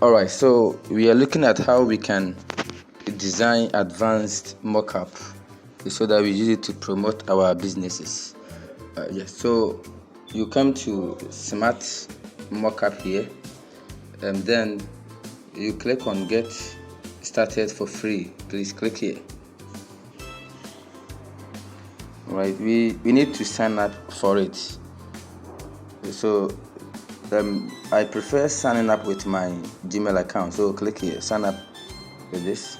Alright, so we are looking at how we can design advanced mockup so that we use it to promote our businesses. Yes, so you come to Smart Mockup here, and then you click on Get Started for free. Please click here. Right, we need to sign up for it. So I prefer signing up with my Gmail account. So click here, sign up with this.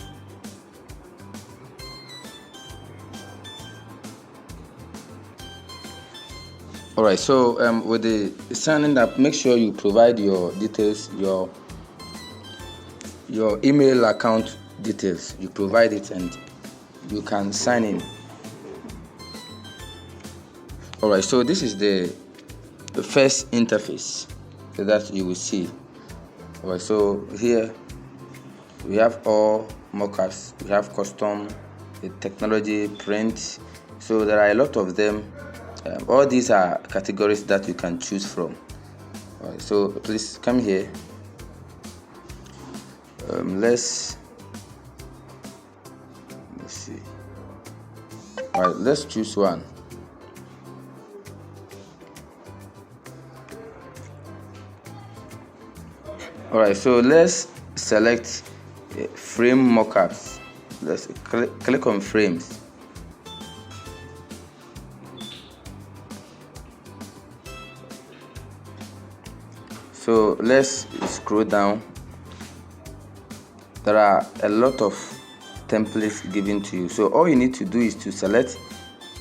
Alright, so with the signing up, make sure you provide your details, your email account details. You provide it and you can sign in. Alright, so this is the first interface that you will see. Alright, so here we have all mockups. We have custom, technology, print. So there are a lot of them. All these are categories that you can choose from. Alright, so please come here. Let's see. Alright, let's choose one. Alright, so let's select frame mockups. Let's click on frames. So let's scroll down. There are a lot of templates given to you. So all you need to do is to select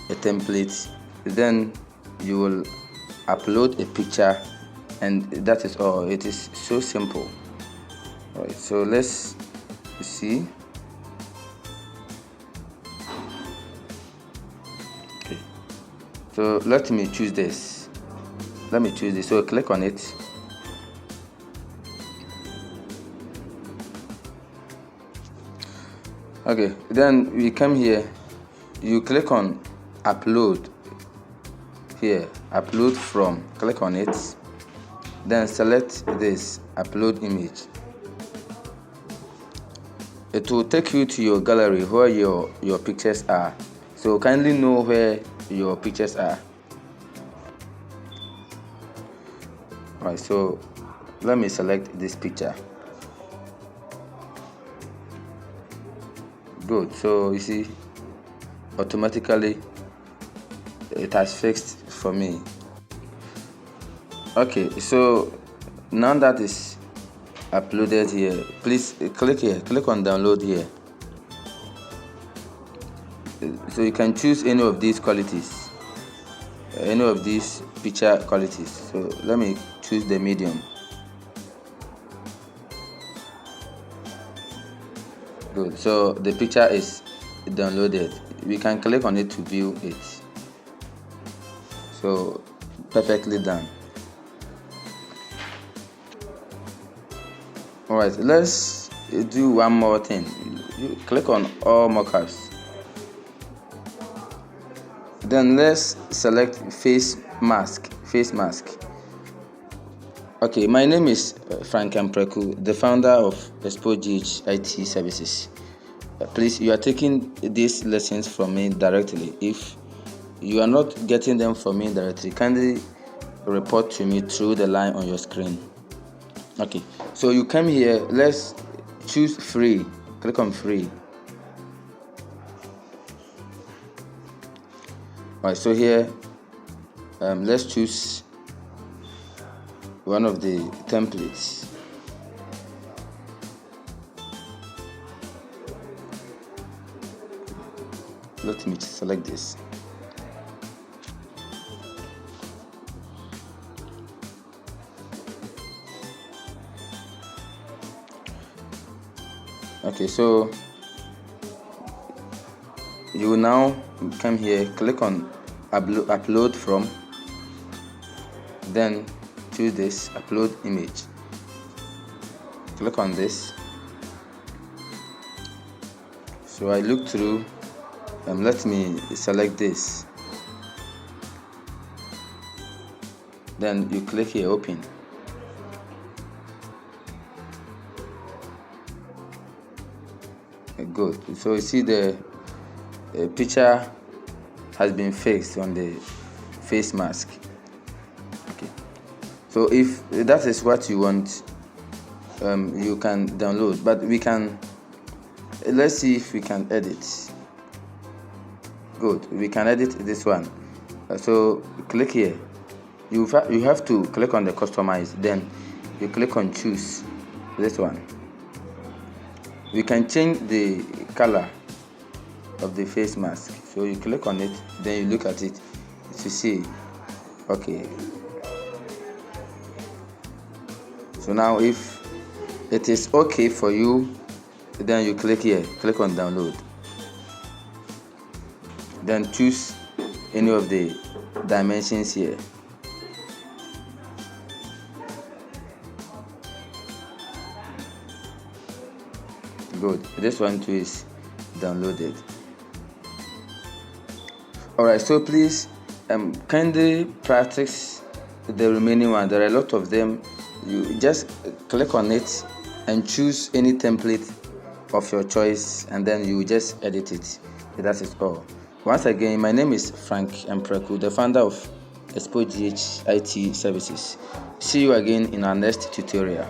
a template, then you will upload a picture, and that is all. It is so simple. All right, so let's see. Okay, so let me choose this. So click on it. Okay, then we come here, you click on upload here, upload from, click on it, then select this upload image. It will take you to your gallery where your pictures are. So kindly know where your pictures are. Alright, so let me select this picture. Good. So you see, automatically it has fixed for me. Okay, so now that is uploaded here, please click here, click on download here. So you can choose any of these qualities, any of these picture qualities. So let me choose the medium. Good. So the picture is downloaded. We can click on it to view it. So perfectly done. Alright, let's do one more thing. You click on all mockups. Then let's select face mask. Okay, my name is Frank Ampreku, the founder of Expo GH IT Services. Please, you are taking these lessons from me directly. If you are not getting them from me directly, kindly report to me through the line on your screen. Okay, so you come here, let's choose free. Click on free. Alright, so here, let's choose one of the templates. Let me select this. Okay, so you will now come here, click on upload from, then choose this upload image. Click on this. So I look through, let me select this. Then you click here, open. Good. So you see the picture has been fixed on the face mask. Okay. So if that is what you want, you can download. But let's see if we can edit. Good. We can edit this one. So click here. You have to click on the customize. Then you click on choose this one. We can change the color of the face mask. So you click on it, then you look at it to see. Okay. So now if it is okay for you, then you click here, click on download. Then choose any of the dimensions here. Good. This one too is downloaded. Alright, so please kindly practice the remaining one. There are a lot of them. You just click on it and choose any template of your choice, and then you just edit it. That is all. Once again, my name is Frank Mpreku, the founder of Expo GH IT Services. See you again in our next tutorial.